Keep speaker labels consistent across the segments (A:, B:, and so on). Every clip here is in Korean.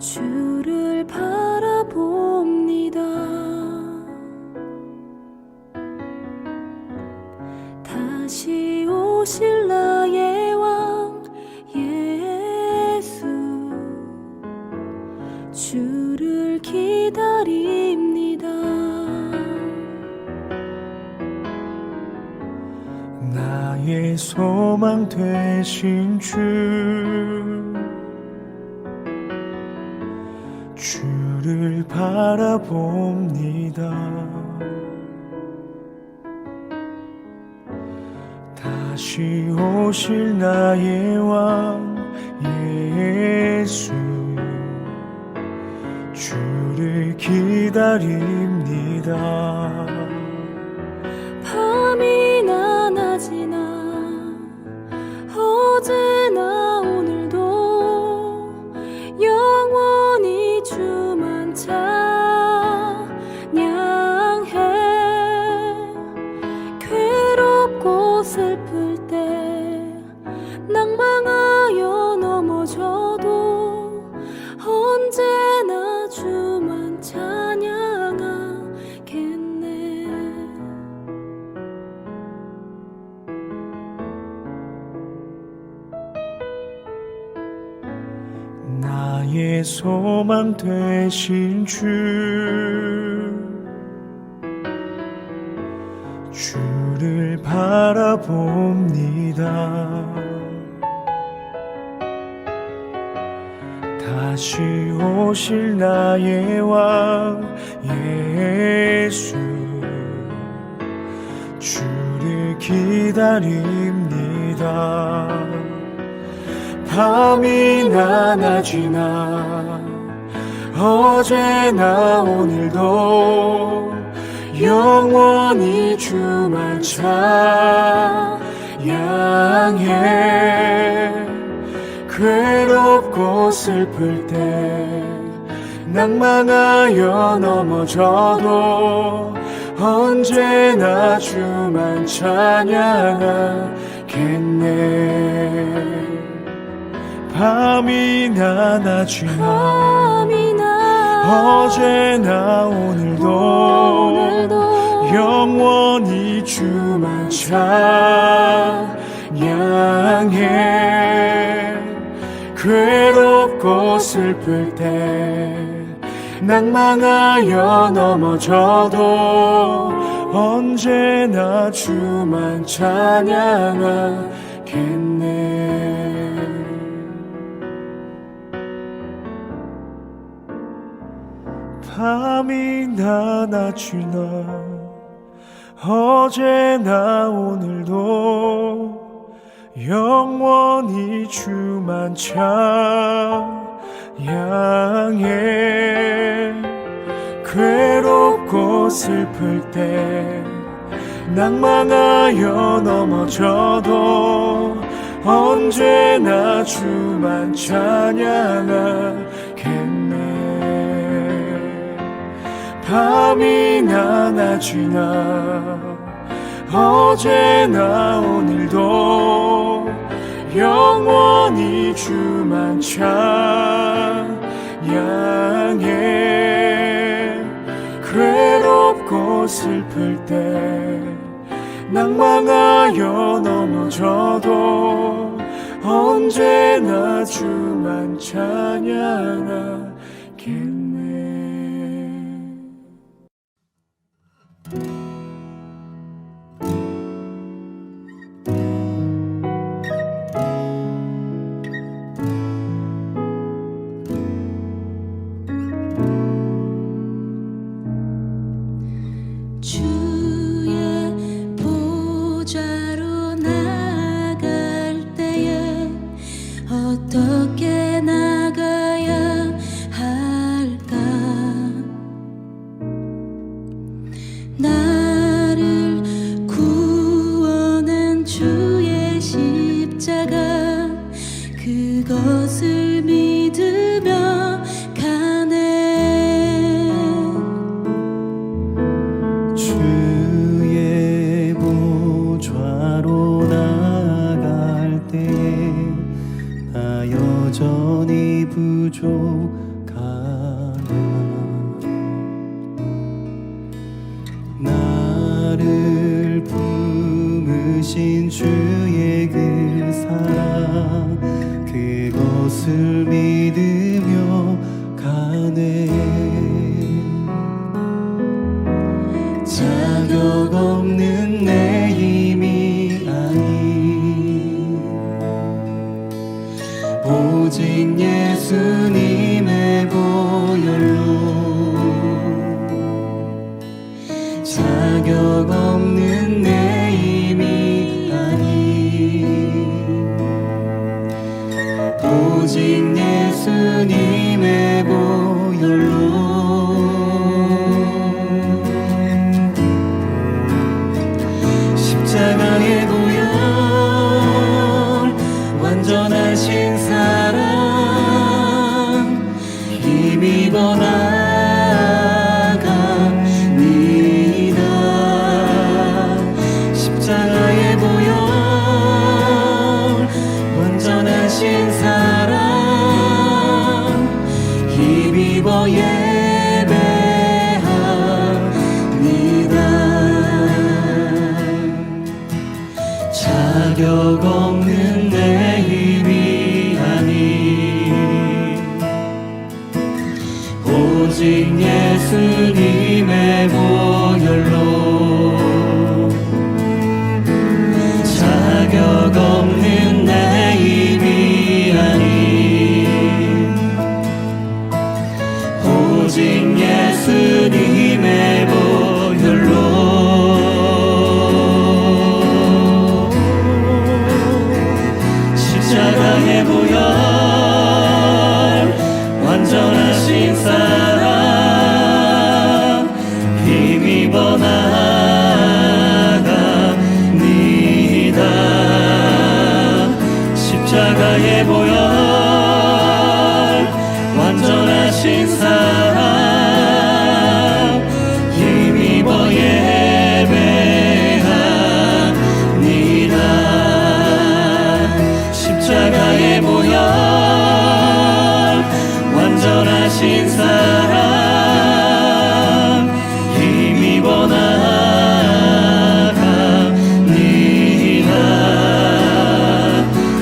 A: 주를 바라봅니다. 다시 오실 나의 왕 예수, 주를 기다립니다.
B: 나의 소망 되신 주를 바라봅니다. 다시 오실 나의 왕 예수, 주를 기다립니다.
A: 밤이나 낮이나 어제나 오늘도 영원히 주만 찬양해. 괴롭고 슬플 때 낭망하여 넘어져도 언제나 주만 찬양하겠네.
B: 나의 소망 되신 주를 바라봅니다. 다시 오실 나의 왕 예수, 주를 기다립니다. 밤이나 낮이나 어제나 오늘도 영원히 주만 찬양해. 괴롭고 슬플 때 낭망하여 넘어져도 언제나 주만 찬양하겠네. 밤이나 낮이나 어제나 오늘도 영원히 주만 찬양해. 괴롭고 슬플 때 낭망하여 넘어져도 언제나 주만 찬양하겠네. 밤이나 낮이나 어제나 오늘도 영원히 주만 찬양해. 괴롭고 슬플 때 낭망하여 넘어져도 언제나 주만 찬양하겠네. 밤이나 낮이나 어제나 오늘도 영원히 주만 찬양해. 괴롭고 슬플 때 낭망하여 넘어져도 언제나 주만 찬양하겠네.
A: 주의 보좌로 나갈 때에 어떻게 나가야 할까? 나를 구원한 주의 십자가, 그것을 믿으며 가네.
C: 주의 보좌로 나갈 때 나 여전히 부족하네. 믿으며 가네. 자격 없는 내 힘이 아닌 오직 예수님의 보혈로 자격 없는 내 힘이 아닌 오직 예수님의 보혈로 십자가의 보혈 완전하신 사랑 힘입어 나갑니다. 십자가의 보혈 완전하신 사랑 힘입어 자격 없는 내 힘이 아닌 오직 예수님의 보혈로 자격 없는 내 힘이 아닌 오직 예수님의 보혈로 십자가의 보혈 완전하신 사랑 힘입어 나갑니다. 십자가의 보혈 완전하신 사랑 힘입어 십자가의 보혈 완전하신 사랑 힘입어 나갑니다.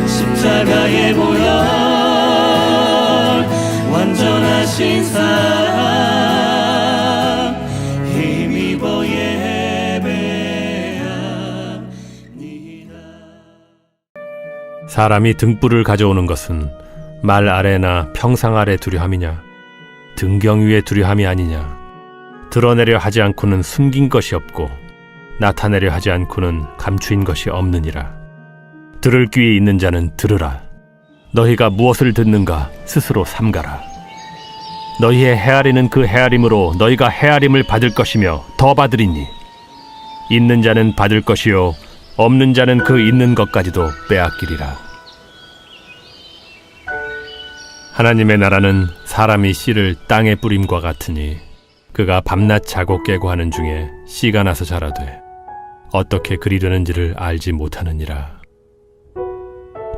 C: 십자가의 보혈 완전하신 사랑 힘입어
D: 사람이 등불을 가져오는 것은 말 아래나 평상 아래 두려함이냐 등경 위에 두려함이 아니냐. 드러내려 하지 않고는 숨긴 것이 없고 나타내려 하지 않고는 감추인 것이 없느니라. 들을 귀에 있는 자는 들으라. 너희가 무엇을 듣는가 스스로 삼가라. 너희의 헤아리는 그 헤아림으로 너희가 헤아림을 받을 것이며 더 받으리니 있는 자는 받을 것이요 없는 자는 그 있는 것까지도 빼앗기리라. 하나님의 나라는 사람이 씨를 땅에 뿌림과 같으니 그가 밤낮 자고 깨고 하는 중에 씨가 나서 자라되 어떻게 그리려는지를 알지 못하느니라.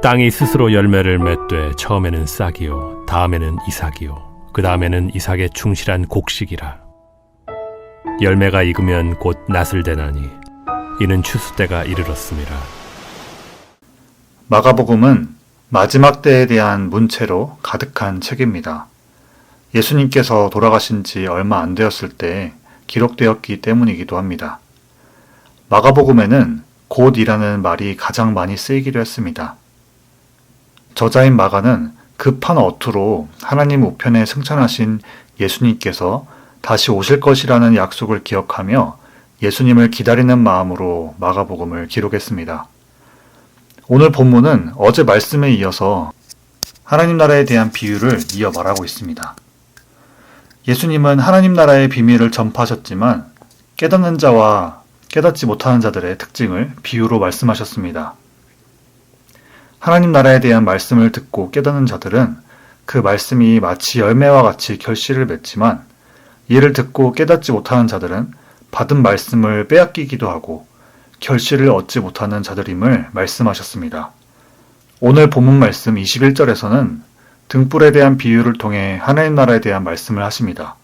D: 땅이 스스로 열매를 맺되 처음에는 싹이요 다음에는 이삭이요 그 다음에는 이삭의 충실한 곡식이라. 열매가 익으면 곧 낫을 대나니 이는 추수 때가 이르렀습니다.
E: 마가복음은 마지막 때에 대한 문체로 가득한 책입니다. 예수님께서 돌아가신 지 얼마 안 되었을 때 기록되었기 때문이기도 합니다. 마가복음에는 곧이라는 말이 가장 많이 쓰이기도 했습니다. 저자인 마가는 급한 어투로 하나님 우편에 승천하신 예수님께서 다시 오실 것이라는 약속을 기억하며 예수님을 기다리는 마음으로 마가복음을 기록했습니다. 오늘 본문은 어제 말씀에 이어서 하나님 나라에 대한 비유를 이어 말하고 있습니다. 예수님은 하나님 나라의 비밀을 전파하셨지만 깨닫는 자와 깨닫지 못하는 자들의 특징을 비유로 말씀하셨습니다. 하나님 나라에 대한 말씀을 듣고 깨닫는 자들은 그 말씀이 마치 열매와 같이 결실을 맺지만 이를 듣고 깨닫지 못하는 자들은 받은 말씀을 빼앗기기도 하고 결실을 얻지 못하는 자들임을 말씀하셨습니다. 오늘 본문 말씀 21절에서는 등불에 대한 비유를 통해 하나님 나라에 대한 말씀을 하십니다.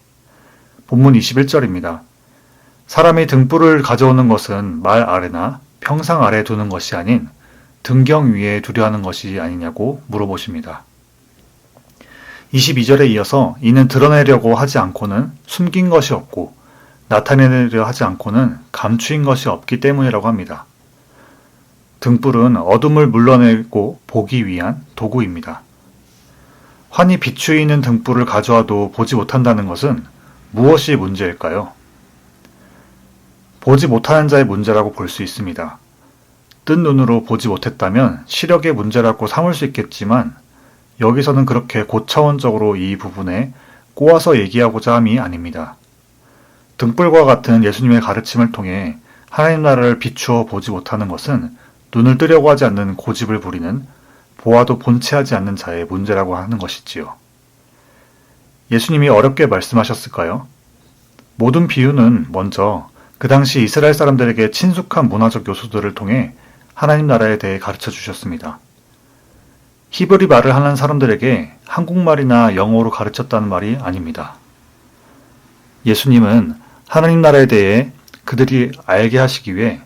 E: 본문 21절입니다. 사람이 등불을 가져오는 것은 말 아래나 평상 아래 두는 것이 아닌 등경 위에 두려 하는 것이 아니냐고 물어보십니다. 22절에 이어서 이는 드러내려고 하지 않고는 숨긴 것이 없고 나타내려 하지 않고는 감추인 것이 없기 때문이라고 합니다. 등불은 어둠을 물러내고 보기 위한 도구입니다. 환히 비추어 있는 등불을 가져와도 보지 못한다는 것은 무엇이 문제일까요? 보지 못하는 자의 문제라고 볼 수 있습니다. 뜬 눈으로 보지 못했다면 시력의 문제라고 삼을 수 있겠지만 여기서는 그렇게 고차원적으로 이 부분에 꼬아서 얘기하고자 함이 아닙니다. 등불과 같은 예수님의 가르침을 통해 하나님 나라를 비추어 보지 못하는 것은 눈을 뜨려고 하지 않는 고집을 부리는 보아도 본체하지 않는 자의 문제라고 하는 것이지요. 예수님이 어렵게 말씀하셨을까요? 모든 비유는 먼저 그 당시 이스라엘 사람들에게 친숙한 문화적 요소들을 통해 하나님 나라에 대해 가르쳐 주셨습니다. 히브리 말을 하는 사람들에게 한국말이나 영어로 가르쳤다는 말이 아닙니다. 예수님은 하나님 나라에 대해 그들이 알게 하시기 위해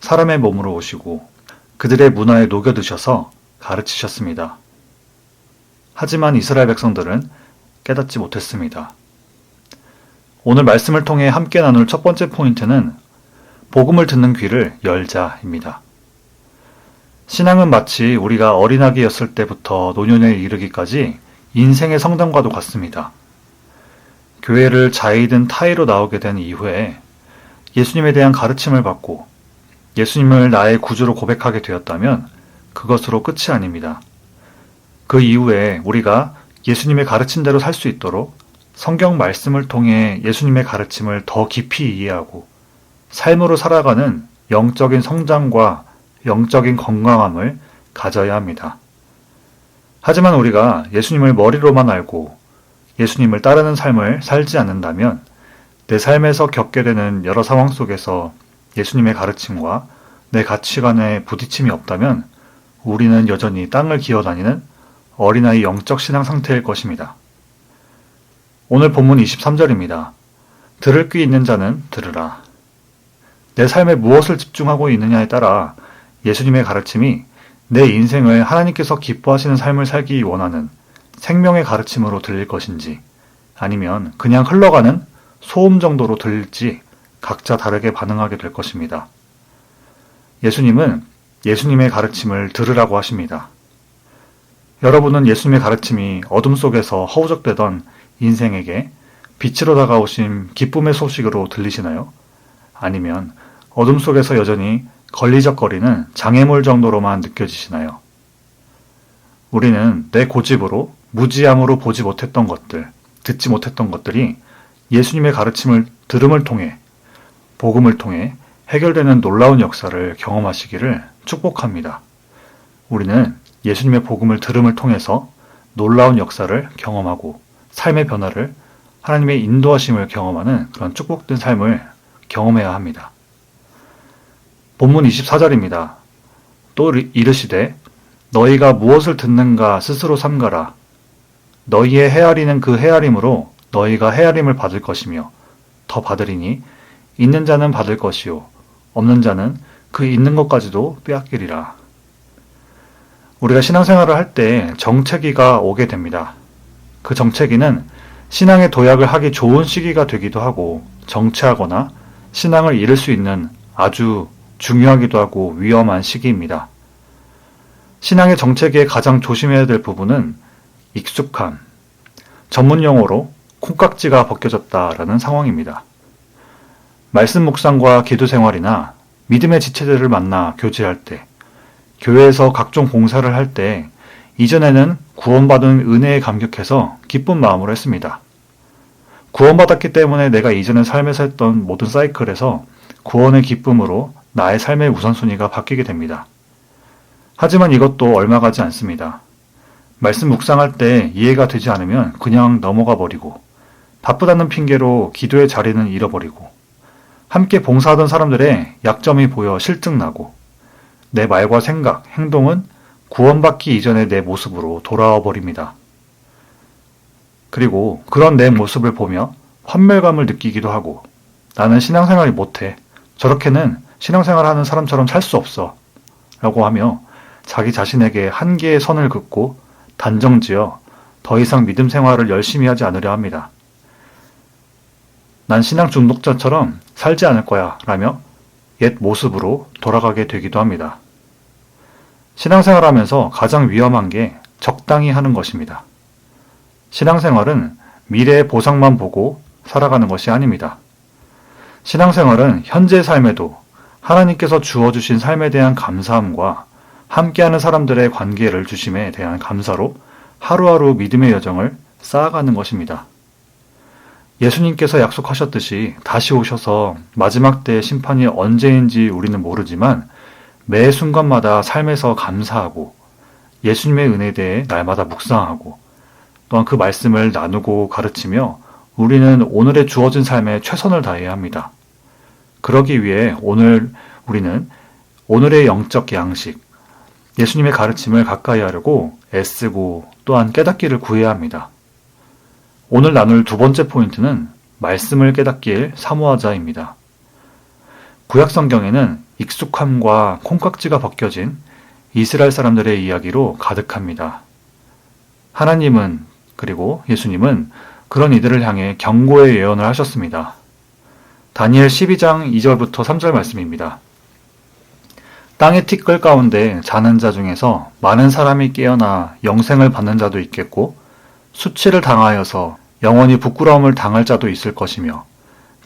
E: 사람의 몸으로 오시고 그들의 문화에 녹여드셔서 가르치셨습니다. 하지만 이스라엘 백성들은 깨닫지 못했습니다. 오늘 말씀을 통해 함께 나눌 첫 번째 포인트는 복음을 듣는 귀를 열자입니다. 신앙은 마치 우리가 어린아기였을 때부터 노년에 이르기까지 인생의 성장과도 같습니다. 교회를 자이든 타이로 나오게 된 이후에 예수님에 대한 가르침을 받고 예수님을 나의 구주로 고백하게 되었다면 그것으로 끝이 아닙니다. 그 이후에 우리가 예수님의 가르친 대로 살 수 있도록 성경 말씀을 통해 예수님의 가르침을 더 깊이 이해하고 삶으로 살아가는 영적인 성장과 영적인 건강함을 가져야 합니다. 하지만 우리가 예수님을 머리로만 알고 예수님을 따르는 삶을 살지 않는다면 내 삶에서 겪게 되는 여러 상황 속에서 예수님의 가르침과 내 가치관에 부딪힘이 없다면 우리는 여전히 땅을 기어다니는 어린아이 영적 신앙 상태일 것입니다. 오늘 본문 23절입니다. 들을 귀 있는 자는 들으라. 내 삶에 무엇을 집중하고 있느냐에 따라 예수님의 가르침이 내 인생을 하나님께서 기뻐하시는 삶을 살기 원하는 생명의 가르침으로 들릴 것인지 아니면 그냥 흘러가는 소음 정도로 들릴지 각자 다르게 반응하게 될 것입니다. 예수님은 예수님의 가르침을 들으라고 하십니다. 여러분은 예수님의 가르침이 어둠 속에서 허우적대던 인생에게 빛으로 다가오신 기쁨의 소식으로 들리시나요? 아니면 어둠 속에서 여전히 걸리적거리는 장애물 정도로만 느껴지시나요? 우리는 내 고집으로 무지함으로 보지 못했던 것들, 듣지 못했던 것들이 예수님의 가르침을 들음을 통해 복음을 통해 해결되는 놀라운 역사를 경험하시기를 축복합니다. 우리는 예수님의 복음을 들음을 통해서 놀라운 역사를 경험하고 삶의 변화를 하나님의 인도하심을 경험하는 그런 축복된 삶을 경험해야 합니다. 본문 24절입니다. 또 이르시되 너희가 무엇을 듣는가 스스로 삼가라. 너희의 헤아리는 그 헤아림으로 너희가 헤아림을 받을 것이며 더 받으리니 있는 자는 받을 것이요 없는 자는 그 있는 것까지도 빼앗기리라. 우리가 신앙생활을 할 때 정체기가 오게 됩니다. 그 정체기는 신앙의 도약을 하기 좋은 시기가 되기도 하고 정체하거나 신앙을 잃을 수 있는 아주 중요하기도 하고 위험한 시기입니다. 신앙의 정체기에 가장 조심해야 될 부분은 익숙함, 전문 용어로 콩깍지가 벗겨졌다라는 상황입니다. 말씀 묵상과 기도 생활이나 믿음의 지체들을 만나 교제할 때, 교회에서 각종 봉사를 할 때 이전에는 구원받은 은혜에 감격해서 기쁜 마음으로 했습니다. 구원받았기 때문에 내가 이전의 삶에서 했던 모든 사이클에서 구원의 기쁨으로 나의 삶의 우선순위가 바뀌게 됩니다. 하지만 이것도 얼마 가지 않습니다. 말씀 묵상할 때 이해가 되지 않으면 그냥 넘어가 버리고 바쁘다는 핑계로 기도의 자리는 잃어버리고 함께 봉사하던 사람들의 약점이 보여 실증나고 내 말과 생각, 행동은 구원받기 이전의 내 모습으로 돌아와 버립니다. 그리고 그런 내 모습을 보며 환멸감을 느끼기도 하고 나는 신앙생활이 못해. 저렇게는 신앙생활하는 사람처럼 살 수 없어. 라고 하며 자기 자신에게 한계의 선을 긋고 단정지어 더 이상 믿음 생활을 열심히 하지 않으려 합니다. 난 신앙 중독자처럼 살지 않을 거야 라며 옛 모습으로 돌아가게 되기도 합니다. 신앙생활하면서 가장 위험한 게 적당히 하는 것입니다. 신앙생활은 미래의 보상만 보고 살아가는 것이 아닙니다. 신앙생활은 현재 삶에도 하나님께서 주어주신 삶에 대한 감사함과 함께하는 사람들의 관계를 주심에 대한 감사로 하루하루 믿음의 여정을 쌓아가는 것입니다. 예수님께서 약속하셨듯이 다시 오셔서 마지막 때의 심판이 언제인지 우리는 모르지만 매 순간마다 삶에서 감사하고 예수님의 은혜에 대해 날마다 묵상하고 또한 그 말씀을 나누고 가르치며 우리는 오늘의 주어진 삶에 최선을 다해야 합니다. 그러기 위해 우리는 오늘의 영적 양식, 예수님의 가르침을 가까이 하려고 애쓰고 또한 깨닫기를 구해야 합니다. 오늘 나눌 두 번째 포인트는 말씀을 깨닫길 사모하자입니다. 구약성경에는 익숙함과 콩깍지가 벗겨진 이스라엘 사람들의 이야기로 가득합니다. 하나님은 그리고 예수님은 그런 이들을 향해 경고의 예언을 하셨습니다. 다니엘 12장 2절부터 3절 말씀입니다. 땅의 티끌 가운데 자는 자 중에서 많은 사람이 깨어나 영생을 받는 자도 있겠고 수치를 당하여서 영원히 부끄러움을 당할 자도 있을 것이며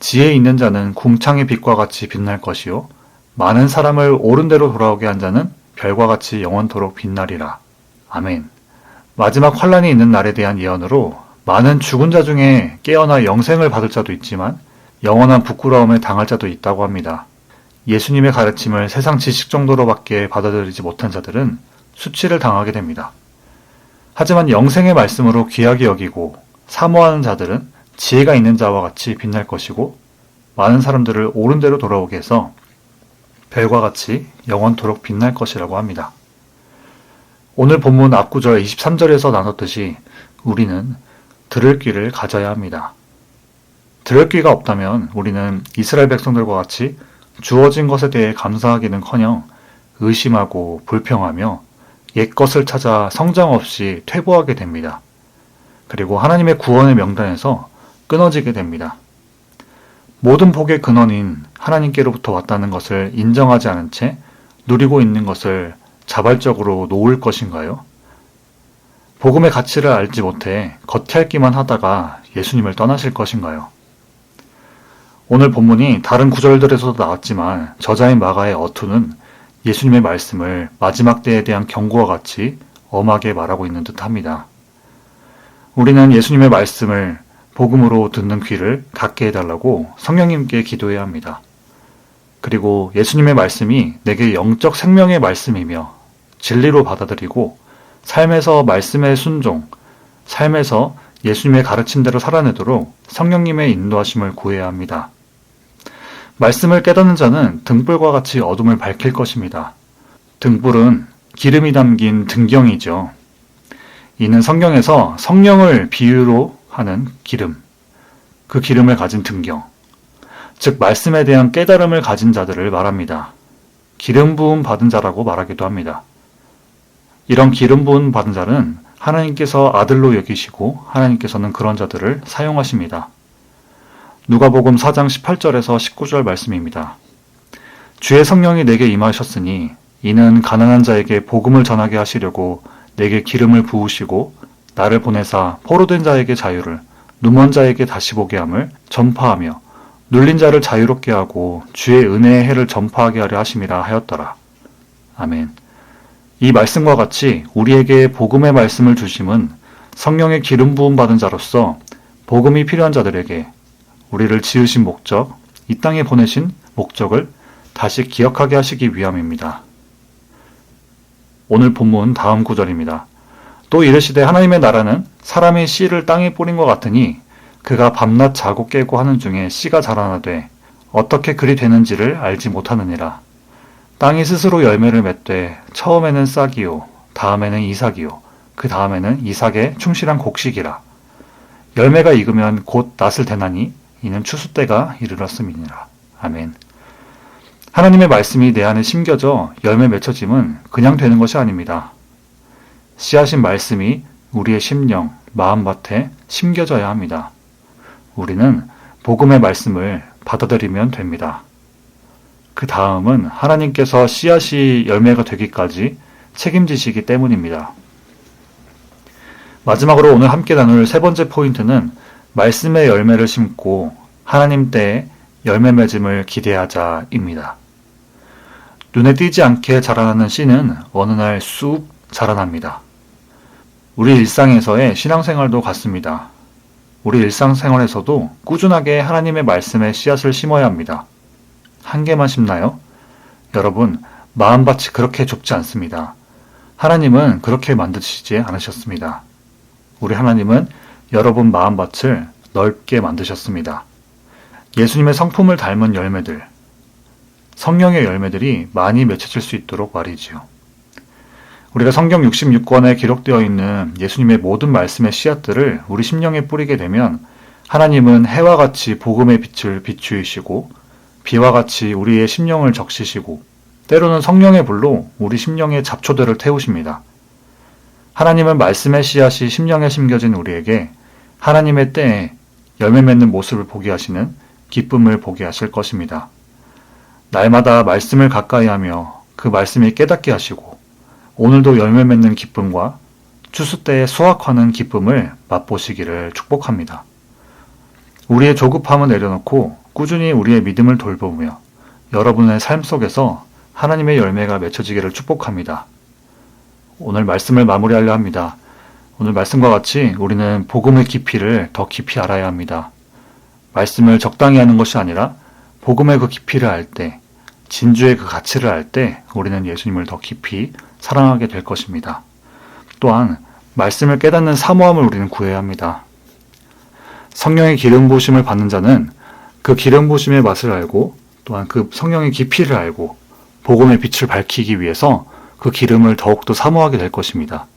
E: 지혜 있는 자는 궁창의 빛과 같이 빛날 것이요 많은 사람을 옳은 대로 돌아오게 한 자는 별과 같이 영원토록 빛나리라. 아멘. 마지막 환란이 있는 날에 대한 예언으로 많은 죽은 자 중에 깨어나 영생을 받을 자도 있지만 영원한 부끄러움을 당할 자도 있다고 합니다. 예수님의 가르침을 세상 지식 정도로밖에 받아들이지 못한 자들은 수치를 당하게 됩니다. 하지만 영생의 말씀으로 귀하게 여기고 사모하는 자들은 지혜가 있는 자와 같이 빛날 것이고 많은 사람들을 옳은 대로 돌아오게 해서 별과 같이 영원토록 빛날 것이라고 합니다. 오늘 본문 앞구절 23절에서 나눴듯이 우리는 들을 귀를 가져야 합니다. 들을 귀가 없다면 우리는 이스라엘 백성들과 같이 주어진 것에 대해 감사하기는커녕 의심하고 불평하며 옛것을 찾아 성장 없이 퇴보하게 됩니다. 그리고 하나님의 구원의 명단에서 끊어지게 됩니다. 모든 복의 근원인 하나님께로부터 왔다는 것을 인정하지 않은 채 누리고 있는 것을 자발적으로 놓을 것인가요? 복음의 가치를 알지 못해 겉핥기만 하다가 예수님을 떠나실 것인가요? 오늘 본문이 다른 구절들에서도 나왔지만 저자인 마가의 어투는 예수님의 말씀을 마지막 때에 대한 경고와 같이 엄하게 말하고 있는 듯합니다. 우리는 예수님의 말씀을 복음으로 듣는 귀를 갖게 해달라고 성령님께 기도해야 합니다. 그리고 예수님의 말씀이 내게 영적 생명의 말씀이며 진리로 받아들이고 삶에서 말씀의 순종, 삶에서 예수님의 가르침대로 살아내도록 성령님의 인도하심을 구해야 합니다. 말씀을 깨닫는 자는 등불과 같이 어둠을 밝힐 것입니다. 등불은 기름이 담긴 등경이죠. 이는 성경에서 성령을 비유로 하는 기름, 그 기름을 가진 등경, 즉 말씀에 대한 깨달음을 가진 자들을 말합니다. 기름 부음 받은 자라고 말하기도 합니다. 이런 기름 부음 받은 자는 하나님께서 아들로 여기시고 하나님께서는 그런 자들을 사용하십니다. 누가복음 4장 18절에서 19절 말씀입니다. 주의 성령이 내게 임하셨으니 이는 가난한 자에게 복음을 전하게 하시려고 내게 기름을 부으시고 나를 보내사 포로된 자에게 자유를, 눈먼 자에게 다시 보게 함을 전파하며 눌린 자를 자유롭게 하고 주의 은혜의 해를 전파하게 하려 하심이라 하였더라. 아멘. 이 말씀과 같이 우리에게 복음의 말씀을 주심은 성령의 기름 부음 받은 자로서 복음이 필요한 자들에게 우리를 지으신 목적, 이 땅에 보내신 목적을 다시 기억하게 하시기 위함입니다. 오늘 본문 다음 구절입니다. 또 이르시되 하나님의 나라는 사람의 씨를 땅에 뿌린 것 같으니 그가 밤낮 자고 깨고 하는 중에 씨가 자라나되 어떻게 그리 되는지를 알지 못하느니라. 땅이 스스로 열매를 맺되 처음에는 싹이요 다음에는 이삭이요 그 다음에는 이삭의 충실한 곡식이라. 열매가 익으면 곧 낫을 대나니 이는 추수 때가 이르렀음이니라. 아멘. 하나님의 말씀이 내 안에 심겨져 열매 맺혀짐은 그냥 되는 것이 아닙니다. 씨하신 말씀이 우리의 심령, 마음밭에 심겨져야 합니다. 우리는 복음의 말씀을 받아들이면 됩니다. 그 다음은 하나님께서 씨앗이 열매가 되기까지 책임지시기 때문입니다. 마지막으로 오늘 함께 나눌 세 번째 포인트는 말씀의 열매를 심고 하나님 때에 열매 맺음을 기대하자입니다. 눈에 띄지 않게 자라나는 씨는 어느 날 쑥 자라납니다. 우리 일상에서의 신앙생활도 같습니다. 우리 일상생활에서도 꾸준하게 하나님의 말씀에 씨앗을 심어야 합니다. 한 개만 심나요? 여러분, 마음밭이 그렇게 좁지 않습니다. 하나님은 그렇게 만드시지 않으셨습니다. 우리 하나님은 여러분 마음밭을 넓게 만드셨습니다. 예수님의 성품을 닮은 열매들, 성령의 열매들이 많이 맺혀질 수 있도록 말이지요. 우리가 성경 66권에 기록되어 있는 예수님의 모든 말씀의 씨앗들을 우리 심령에 뿌리게 되면 하나님은 해와 같이 복음의 빛을 비추이시고 비와 같이 우리의 심령을 적시시고 때로는 성령의 불로 우리 심령의 잡초들을 태우십니다. 하나님은 말씀의 씨앗이 심령에 심겨진 우리에게 하나님의 때에 열매 맺는 모습을 보게 하시는 기쁨을 보게 하실 것입니다. 날마다 말씀을 가까이 하며 그 말씀이 깨닫게 하시고 오늘도 열매 맺는 기쁨과 추수 때에 수확하는 기쁨을 맛보시기를 축복합니다. 우리의 조급함을 내려놓고 꾸준히 우리의 믿음을 돌보며 여러분의 삶 속에서 하나님의 열매가 맺혀지기를 축복합니다. 오늘 말씀을 마무리하려 합니다. 오늘 말씀과 같이 우리는 복음의 깊이를 더 깊이 알아야 합니다. 말씀을 적당히 하는 것이 아니라 복음의 그 깊이를 알 때, 진주의 그 가치를 알 때 우리는 예수님을 더 깊이 사랑하게 될 것입니다. 또한 말씀을 깨닫는 사모함을 우리는 구해야 합니다. 성령의 기름 부으심을 받는 자는 그 기름 부으심의 맛을 알고 또한 그 성령의 깊이를 알고 복음의 빛을 밝히기 위해서 그 기름을 더욱더 사모하게 될 것입니다.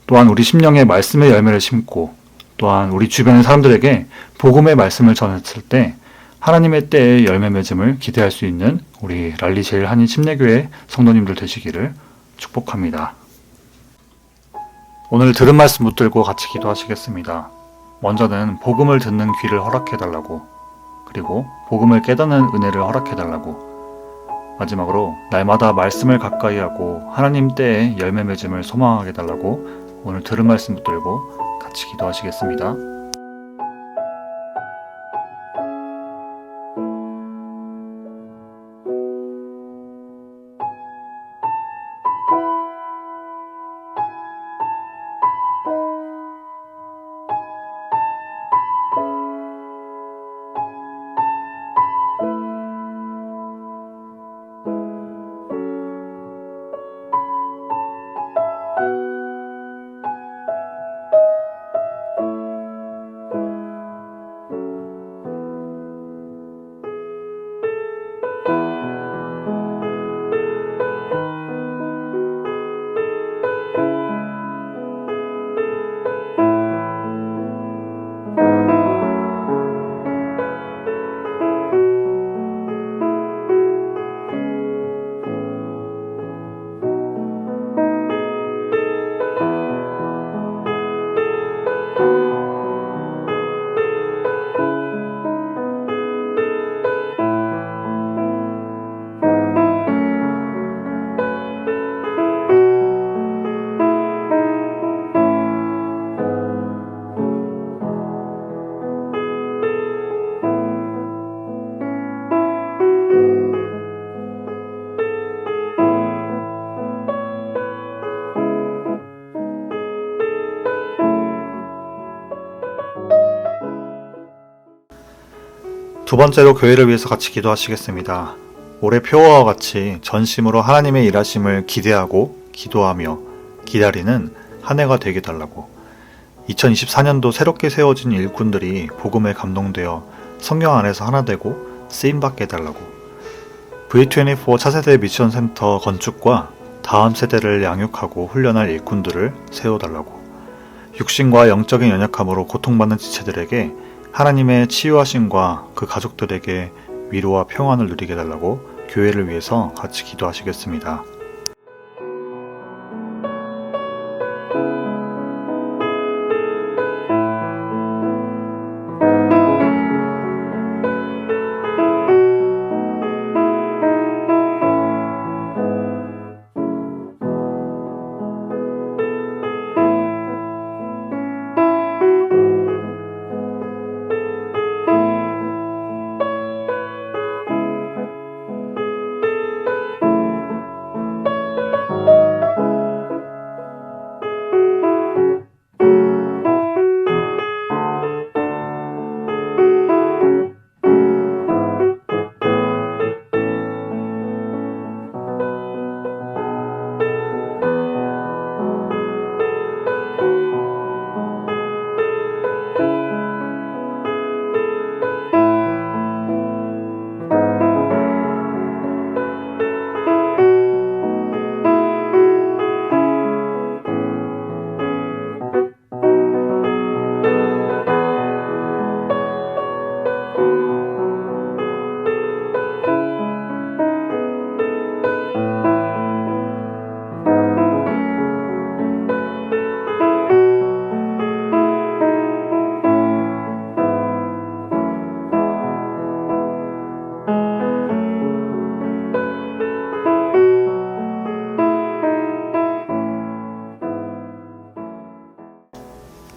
E: 또한 우리 심령에 말씀의 열매를 심고 또한 우리 주변의 사람들에게 복음의 말씀을 전했을 때 하나님의 때에 열매 맺음을 기대할 수 있는 우리 랄리 제일 한인 침례교회 성도님들 되시기를 축복합니다. 오늘 들은 말씀 붙들고 같이 기도하시겠습니다. 먼저는 복음을 듣는 귀를 허락해달라고, 그리고 복음을 깨닫는 은혜를 허락해달라고, 마지막으로 날마다 말씀을 가까이 하고 하나님 때에 열매 맺음을 소망하게 해달라고 오늘 들은 말씀 붙들고 같이 기도하시겠습니다. 두 번째로 교회를 위해서 같이 기도하시겠습니다. 올해 표어와 같이 전심으로 하나님의 일하심을 기대하고 기도하며 기다리는 한 해가 되게 달라고, 2024년도 새롭게 세워진 일꾼들이 복음에 감동되어 성령 안에서 하나 되고 쓰임받게 해달라고, V24 차세대 미션센터 건축과 다음 세대를 양육하고 훈련할 일꾼들을 세워달라고, 육신과 영적인 연약함으로 고통받는 지체들에게 하나님의 치유하심과 그 가족들에게 위로와 평안을 누리게 해달라고 교회를 위해서 같이 기도하시겠습니다.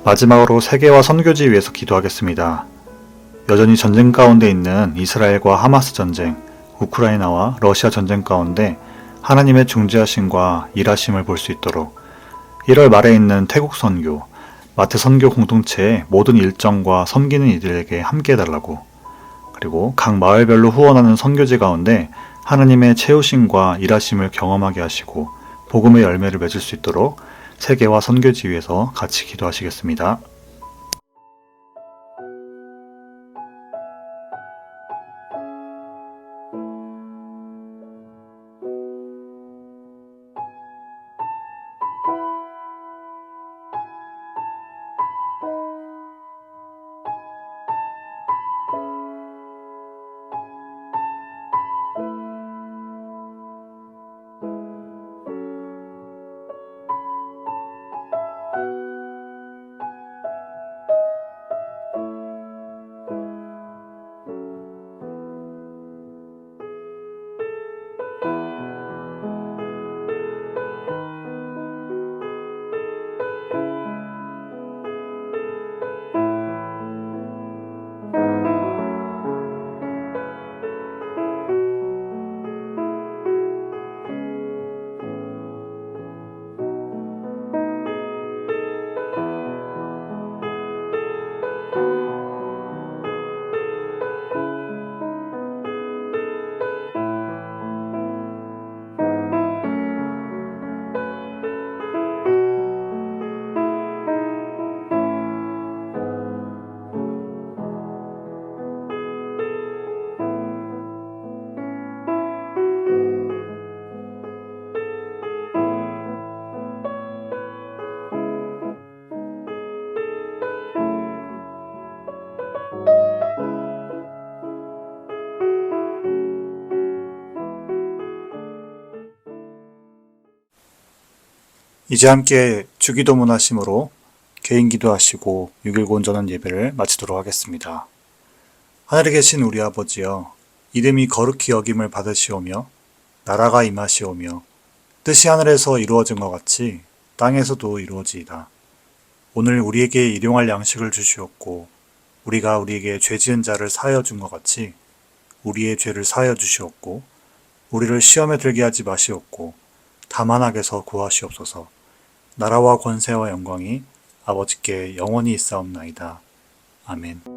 E: 마지막으로 세계화 선교지 위해서 기도하겠습니다. 여전히 전쟁 가운데 있는 이스라엘과 하마스 전쟁, 우크라이나와 러시아 전쟁 가운데 하나님의 중재하심과 일하심을 볼 수 있도록 1월 말에 있는 태국 선교, 마트 선교 공동체의 모든 일정과 섬기는 이들에게 함께 해달라고, 그리고 각 마을별로 후원하는 선교지 가운데 하나님의 채우심과 일하심을 경험하게 하시고 복음의 열매를 맺을 수 있도록 세계화 선교지 위에서 같이 기도하시겠습니다. 이제 함께 주기도문 하심으로 개인 기도하시고 6.19 온전한 예배를 마치도록 하겠습니다. 하늘에 계신 우리 아버지여, 이름이 거룩히 여김을 받으시오며 나라가 임하시오며 뜻이 하늘에서 이루어진 것 같이 땅에서도 이루어지이다. 오늘 우리에게 일용할 양식을 주시옵고 우리가 우리에게 죄 지은 자를 사하여 준 것 같이 우리의 죄를 사하여 주시옵고 우리를 시험에 들게 하지 마시옵고 다만 악에서 구하시옵소서. 나라와 권세와 영광이 아버지께 영원히 있사옵나이다. 아멘.